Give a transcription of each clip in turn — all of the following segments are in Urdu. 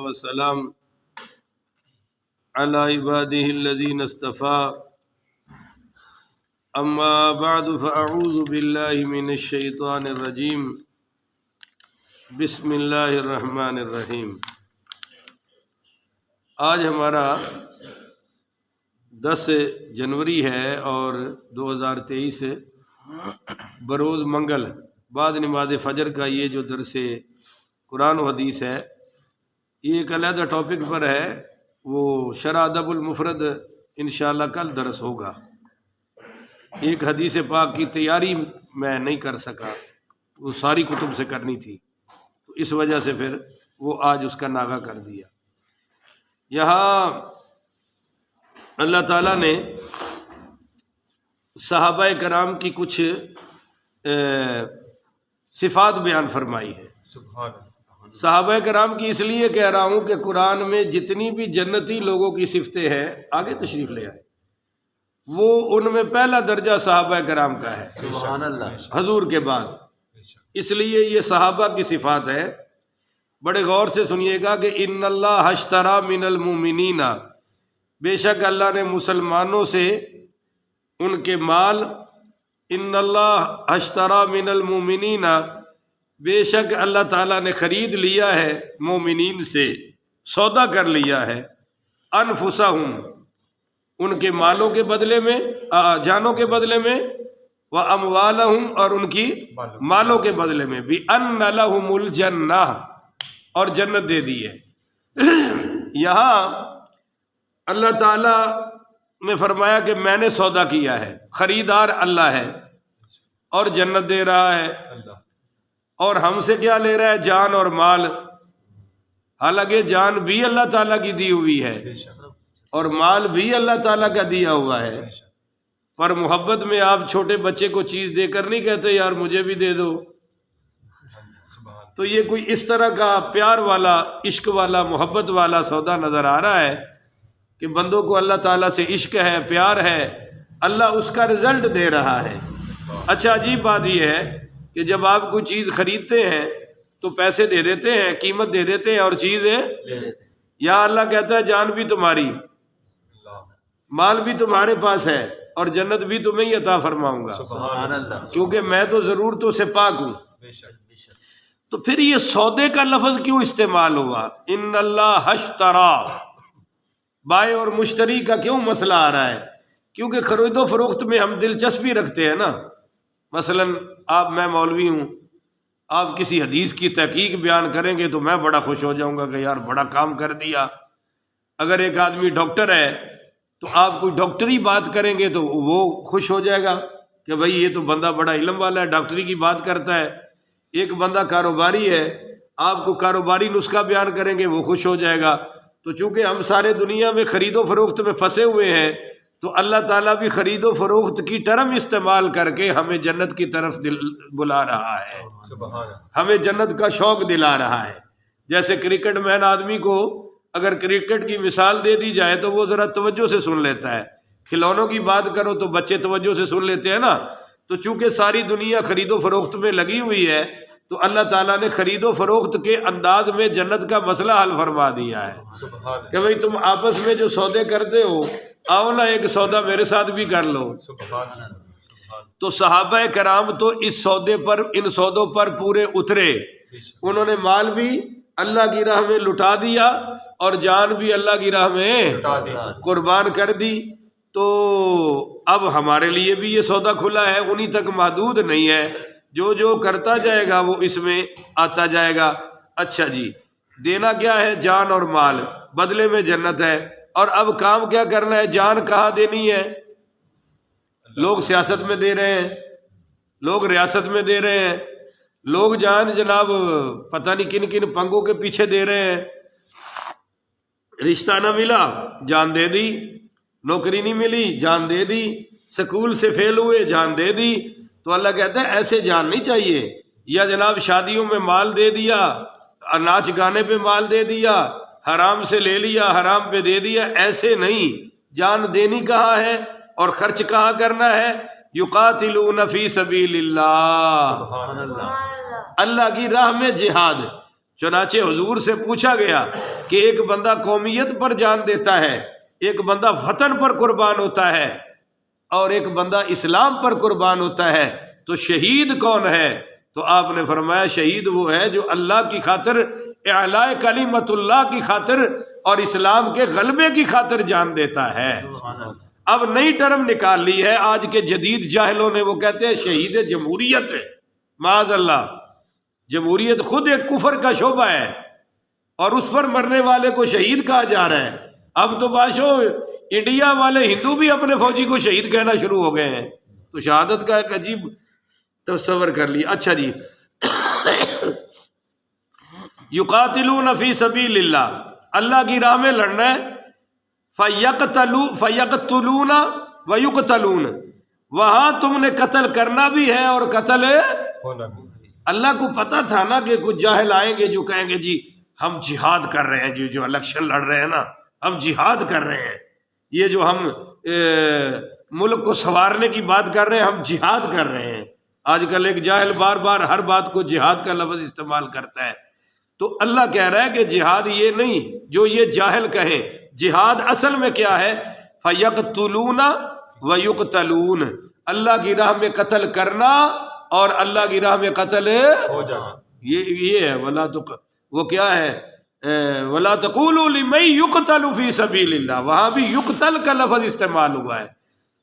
وسلام على عباده الذين اصطفى اما بعد فاعوذ بالله من الشیطان الرجیم بسم اللہ الرحمن الرحیم۔ آج ہمارا 10 جنوری ہے اور 2023 بروز منگل بعد نماز فجر کا یہ جو درس قرآن و حدیث ہے یہ ایک علیحدہ ٹاپک پر ہے، وہ شرح ادب المفرد انشاءاللہ کل درس ہوگا۔ ایک حدیث پاک کی تیاری میں نہیں کر سکا، وہ ساری کتب سے کرنی تھی، تو اس وجہ سے پھر وہ آج اس کا ناغہ کر دیا۔ یہاں اللہ تعالیٰ نے صحابہ کرام کی کچھ صفات بیان فرمائی ہے۔ صحابہ کرام کی اس لیے کہہ رہا ہوں کہ قرآن میں جتنی بھی جنتی لوگوں کی صفتیں ہیں، آگے تشریف لے آئے، وہ ان میں پہلا درجہ صحابہ کرام کا ہے سبحان اللہ، حضور کے بعد۔ اس لیے یہ صحابہ کی صفات ہے۔ بڑے غور سے سنیے گا کہ ان اللہ اشتری من المؤمنین، بے شک اللہ نے مسلمانوں سے ان کے مال، ان اللہ اشتری من المؤمنین، بے شک اللہ تعالیٰ نے خرید لیا ہے مومنین سے، سودا کر لیا ہے، انفسہم، ان کے مالوں کے بدلے میں، جانوں کے بدلے میں، واموالہم، اور ان کی مالوں کے بدلے میں، بان لہم الجنہ، اور جنت دے دی ہے۔ یہاں اللہ تعالیٰ نے فرمایا کہ میں نے سودا کیا ہے، خریدار اللہ ہے اور جنت دے رہا ہے، اور ہم سے کیا لے رہا ہے؟ جان اور مال۔ حالانکہ جان بھی اللہ تعالیٰ کی دی ہوئی ہے اور مال بھی اللہ تعالیٰ کا دیا ہوا ہے، پر محبت میں آپ چھوٹے بچے کو چیز دے کر نہیں کہتے یار مجھے بھی دے دو۔ تو یہ کوئی اس طرح کا پیار والا، عشق والا، محبت والا سودا نظر آ رہا ہے کہ بندوں کو اللہ تعالیٰ سے عشق ہے، پیار ہے، اللہ اس کا رزلٹ دے رہا ہے۔ اچھا، عجیب بات یہ ہے کہ جب آپ کوئی چیز خریدتے ہیں تو پیسے دے دیتے ہیں، قیمت دے دیتے ہیں اور چیزیں یا اللہ کہتا ہے جان بھی تمہاری، مال بھی تمہارے پاس ہے اور جنت بھی تمہیں ہی عطا فرماؤں گا، کیونکہ میں تو ضرورتوں سے پاک ہوں۔ تو پھر یہ سودے کا لفظ کیوں استعمال ہوا؟ ان اللہ اشتری، بائع اور مشتری کا کیوں مسئلہ آ رہا ہے؟ کیونکہ خرید و فروخت میں ہم دلچسپی رکھتے ہیں نا۔ مثلا میں مولوی ہوں، آپ کسی حدیث کی تحقیق بیان کریں گے تو میں بڑا خوش ہو جاؤں گا کہ یار بڑا کام کر دیا۔ اگر ایک آدمی ڈاکٹر ہے تو آپ کوئی ڈاکٹری بات کریں گے تو وہ خوش ہو جائے گا کہ بھائی یہ تو بندہ بڑا علم والا ہے، ڈاکٹری کی بات کرتا ہے۔ ایک بندہ کاروباری ہے، آپ کو کاروباری نسخہ بیان کریں گے وہ خوش ہو جائے گا۔ تو چونکہ ہم سارے دنیا میں خرید و فروخت میں پھنسے ہوئے ہیں، تو اللہ تعالیٰ بھی خرید و فروخت کی ٹرم استعمال کر کے ہمیں جنت کی طرف بلا رہا ہے، ہمیں جنت کا شوق دلا رہا ہے۔ جیسے کرکٹ مین آدمی کو اگر کرکٹ کی مثال دے دی جائے تو وہ ذرا توجہ سے سن لیتا ہے، کھلونوں کی بات کرو تو بچے توجہ سے سن لیتے ہیں نا۔ تو چونکہ ساری دنیا خرید و فروخت میں لگی ہوئی ہے تو اللہ تعالیٰ نے خرید و فروخت کے انداز میں جنت کا مسئلہ حل فرما دیا ہے کہ بھئی تم آپس میں جو سودے کرتے ہو، آؤ نا ایک سودا میرے ساتھ بھی کر لو۔ تو صحابہ کرام تو اس سودے پر، ان سودوں پر پورے اترے، انہوں نے مال بھی اللہ کی راہ میں لٹا دیا اور جان بھی اللہ کی راہ میں قربان کر دی۔ تو اب ہمارے لیے بھی یہ سودا کھلا ہے، انہی تک محدود نہیں ہے، جو کرتا جائے گا وہ اس میں آتا جائے گا۔ اچھا جی، دینا کیا ہے؟ جان اور مال، بدلے میں جنت ہے۔ اور اب کام کیا کرنا ہے؟ جان کہاں دینی ہے؟ لوگ سیاست میں دے رہے ہیں، لوگ ریاست میں دے رہے ہیں، لوگ جان جناب پتہ نہیں کن کن پنگوں کے پیچھے دے رہے ہیں۔ رشتہ نہ ملا، جان دے دی، نوکری نہیں ملی، جان دے دی، سکول سے فیل ہوئے، جان دے دی۔ تو اللہ کہتا ہے ایسے جان نہیں چاہیے۔ یا جناب شادیوں میں مال دے دیا، ناچ گانے پہ مال دے دیا، حرام سے لے لیا، حرام پہ دے دیا، ایسے نہیں۔ جان دینی کہاں ہے اور خرچ کہاں کرنا ہے؟ یقاتلون فی سبیل اللہ، اللہ کی راہ میں جہاد۔ چنانچہ حضور سے پوچھا گیا کہ ایک بندہ قومیت پر جان دیتا ہے، ایک بندہ وطن پر قربان ہوتا ہے، اور ایک بندہ اسلام پر قربان ہوتا ہے، تو شہید کون ہے؟ تو آپ نے فرمایا شہید وہ ہے جو اللہ کی خاطر، اعلاء کلمت اللہ کی خاطر اور اسلام کے غلبے کی خاطر جان دیتا ہے۔ اب نئی ٹرم نکال لی ہے آج کے جدید جاہلوں نے، وہ کہتے ہیں شہید جمہوریت ہے۔ معاذ اللہ، جمہوریت خود ایک کفر کا شعبہ ہے اور اس پر مرنے والے کو شہید کہا جا رہا ہے۔ اب تو باشو انڈیا والے ہندو بھی اپنے فوجی کو شہید کہنا شروع ہو گئے ہیں، تو شہادت کا ایک عجیب تصور کر لی۔ اچھا جی، یقاتلون فی سبیل اللہ، اللہ کی راہ میں لڑنا ہے، فیقتلون ویقتلون، وہاں تم نے قتل کرنا بھی ہے اور قتل ہونا بھی۔ اللہ کو پتا تھا نا کہ کچھ جاہل آئیں گے جو کہیں گے جی ہم جہاد کر رہے ہیں، جو الیکشن لڑ رہے ہیں نا، ہم جہاد کر رہے ہیں، یہ جو ہم ملک کو سنوارنے کی بات کر رہے ہیں، ہم جہاد کر رہے ہیں۔ آج کل ایک جاہل بار بار ہر بات کو جہاد کا لفظ استعمال کرتا ہے، تو اللہ کہہ رہا ہے کہ جہاد یہ نہیں جو یہ جاہل کہیں، جہاد اصل میں کیا ہے؟ فیقتلون ویقتلون، اللہ کی راہ میں قتل کرنا اور اللہ کی راہ میں قتل ہو جانا، یہ ہے۔ وہ کیا ہے؟ وَلَا تَقُولُوا لِمَن يُقْتَلُ فِي سَبِيلِ اللَّهِ، وہاں بھی یقتل کا لفظ استعمال ہوا ہے۔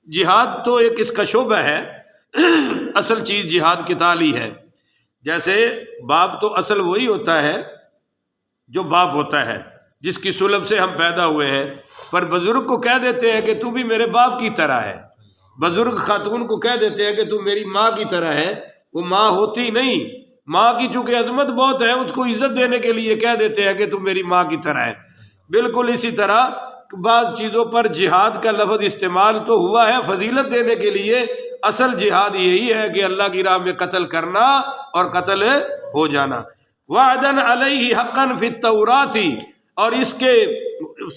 جہاد تو ایک اس کا شعبہ ہے، اصل چیز جہاد قتال ہی ہے۔ جیسے باپ تو اصل وہی ہوتا ہے جو باپ ہوتا ہے، جس کی سلب سے ہم پیدا ہوئے ہیں، پر بزرگ کو کہہ دیتے ہیں کہ تو بھی میرے باپ کی طرح ہے، بزرگ خاتون کو کہہ دیتے ہیں کہ تو میری ماں کی طرح ہے، وہ ماں ہوتی نہیں، ماں کی چونکہ عظمت بہت ہے، اس کو عزت دینے کے لیے کہہ دیتے ہیں کہ تو میری ماں کی طرح ہے۔ بالکل اسی طرح بعض چیزوں پر جہاد کا لفظ استعمال تو ہوا ہے فضیلت دینے کے لیے، اصل جہاد یہی ہے کہ اللہ کی راہ میں قتل کرنا اور قتل ہو جانا۔ وعدن علیہ حقا فی التوراۃ، اور اس کے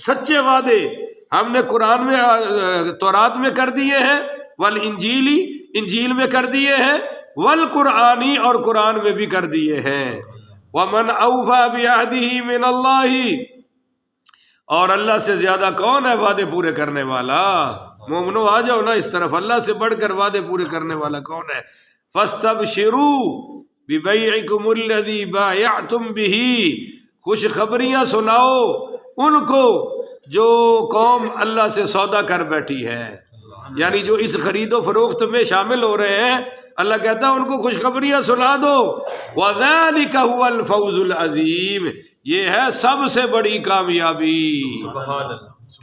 سچے وعدے ہم نے قرآن میں تورات میں کر دیے ہیں، والانجیلی انجیل میں کر دیے ہیں، والقرآنی اور قرآن میں بھی کر دیے ہیں۔ ومن اوفی بعہدہ من اللہ، اور اللہ سے زیادہ کون ہے وعدے پورے کرنے والا؟ مومنو آ جاؤ نا اس طرف، اللہ سے بڑھ کر وعدے پورے کرنے والا کون ہے؟ فاستبشروا ببیعکم الذی بایعتم بہ، خوشخبریاں سناؤ ان کو جو قوم اللہ سے سودا کر بیٹھی ہے، یعنی جو اس خرید و فروخت میں شامل ہو رہے ہیں، اللہ کہتا ہے ان کو خوشخبریاں سنا دو۔ وَذَلِكَ هُوَ الْفَوْزُ الْعَظِيمُ، یہ ہے سب سے بڑی کامیابی،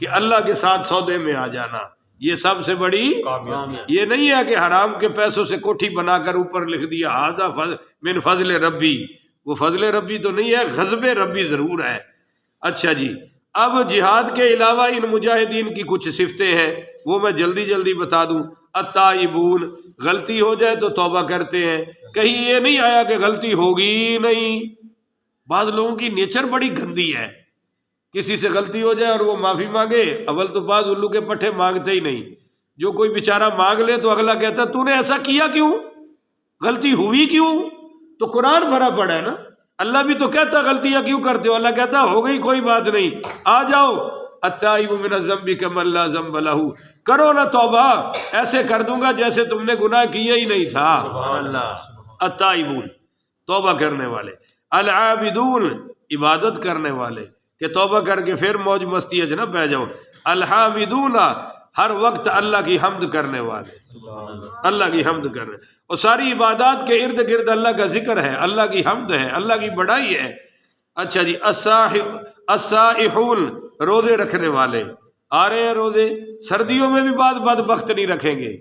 کہ اللہ کے ساتھ سودے میں آ جانا، یہ سب سے بڑی کامیابی۔ یہ نہیں ہے کہ حرام کے پیسوں سے کوٹھی بنا کر اوپر لکھ دیا ھذا من فضل ربی، وہ فضل ربی تو نہیں ہے، غضب ربی ضرور ہے۔ اچھا جی، اب جہاد کے علاوہ ان مجاہدین کی کچھ صفتیں ہیں، وہ میں جلدی جلدی بتا دوں۔ التائبون، غلطی ہو جائے تو توبہ کرتے ہیں، کہیں یہ نہیں آیا کہ غلطی ہوگی نہیں۔ بعض لوگوں کی نیچر بڑی گندی ہے، کسی سے غلطی ہو جائے اور وہ معافی مانگے، اول تو بعض الو کے پٹھے مانگتے ہی نہیں، جو کوئی بیچارہ مانگ لے تو اگلا کہتا تو نے ایسا کیا کیوں، غلطی ہوئی کیوں؟ تو قرآن بھرا پڑا ہے نا، اللہ بھی تو کہتا غلطیاں کیوں کرتے ہو، اللہ کہتا ہو گئی کوئی بات نہیں، آ جاؤ، التائب من الذنب کمن لا ذنب لہ، کرو نا توبہ، ایسے کر دوں گا جیسے تم نے گناہ کیا ہی نہیں تھا۔ سبحان اللہ۔ التائبون، توبہ کرنے والے، العابدون، عبادت کرنے والے کہ توبہ کر کے پھر موج مستی نہ پہ جاؤ، الحامدون، ہر وقت اللہ کی حمد کرنے والے، اللہ کی حمد کرنے، اور ساری عبادات کے ارد گرد اللہ کا ذکر ہے، اللہ کی حمد ہے، اللہ کی بڑائی ہے۔ اچھا جی، الصائحون، روزے رکھنے والے، آ رہے ہیں روزے، سردیوں میں بھی بعض بدبخت نہیں رکھیں گے،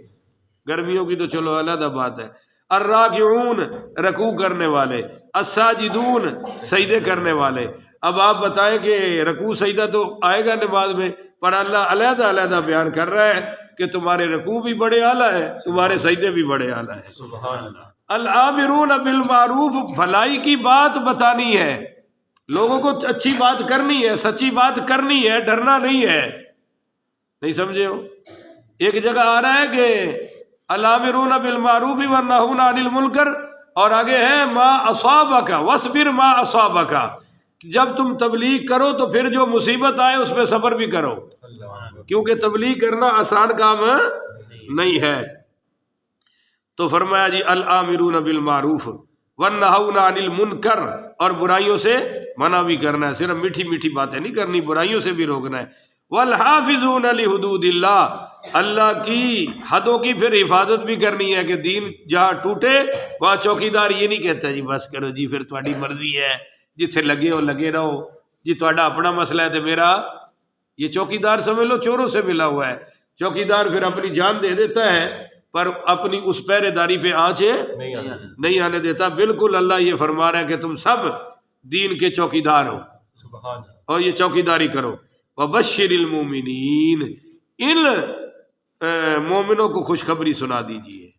گرمیوں کی تو چلو علیحدہ بات ہے۔ الراکعون، رکوع کرنے والے، الساجدون، سجدے کرنے والے۔ اب آپ بتائیں کہ رکوع سجدہ تو آئے گا نماز میں، پر اللہ علیحدہ علیحدہ بیان کر رہا ہے کہ تمہارے رکوع بھی بڑے اعلیٰ ہے، تمہارے سجدے بھی بڑے اعلیٰ ہیں۔ سبحان اللہ۔ الامرون بالمعروف، بھلائی کی بات بتانی ہے، لوگوں کو اچھی بات کرنی ہے، سچی بات کرنی ہے، ڈرنا نہیں ہے، نہیں سمجھے ہو؟ ایک جگہ آ رہا ہے کہ الامرون بالمعروف والنہون عن المنکر، اور آگے ہے ما اصابک واصبر ما اصابک، جب تم تبلیغ کرو تو پھر جو مصیبت آئے اس پہ صبر بھی کرو، کیونکہ تبلیغ کرنا آسان کام نہیں ہے۔ تو فرمایا جی الآمرون بالمعروف والنہون عن المنکر، اور برائیوں سے منع بھی کرنا ہے، صرف میٹھی میٹھی باتیں نہیں کرنی، برائیوں سے بھی روکنا ہے۔ والحافظون لحدود اللہ، اللہ کی حدوں کی پھر حفاظت بھی کرنی ہے، کہ دین جہاں ٹوٹے وہاں چوکیدار یہ نہیں کہتا جی بس کرو جی پھر تہاڈی مرضی ہے، جتھے لگے ہو لگے رہو جی، تہاڈا اپنا مسئلہ ہے تو میرا، یہ چوکیدار سمجھ لو چوروں سے ملا ہوا ہے۔ چوکیدار پھر اپنی جان دے دیتا ہے پر اپنی اس پہرے داری پہ آنچ نہیں آنے دیتا۔ بالکل اللہ یہ فرما رہا ہے کہ تم سب دین کے چوکیدار ہو اور یہ چوکیداری کرو۔ وبشر المومنین، ان مومنوں کو خوشخبری سنا دیجئے،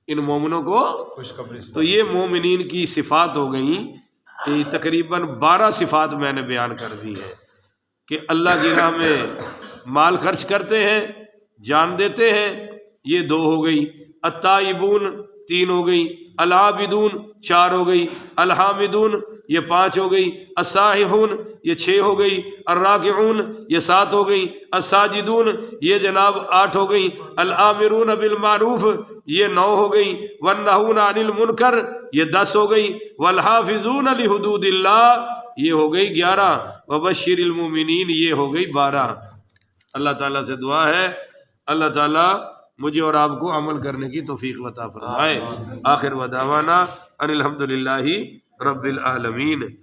ان مومنوں کو خوشخبری۔ تو یہ مومنین کی صفات ہو گئیں، تقریباً 12 صفات میں نے بیان کر دی ہے، کہ اللہ کی راہ میں مال خرچ کرتے ہیں، جان دیتے ہیں، یہ 2 ہو گئی، التائبون 3 ہو گئی، العابدون 4 ہو گئی، الحامدون یہ 5 ہو گئی، السائحون یہ 6 ہو گئی، الراکعون یہ 7 ہو گئی، الساجدون یہ جناب 8 ہو گئی، الآمرون بالمعروف یہ 9 ہو گئی، والنہون عن المنکر یہ 10 ہو گئی، والحافظون لحدود اللہ یہ ہو گئی 11، وبشر المومنین یہ ہو گئی 12۔ اللہ تعالیٰ سے دعا ہے اللہ تعالیٰ مجھے اور آپ کو عمل کرنے کی توفیق عطا فرمائے۔ آخر ودعوانا ان الحمدللہ رب العالمین۔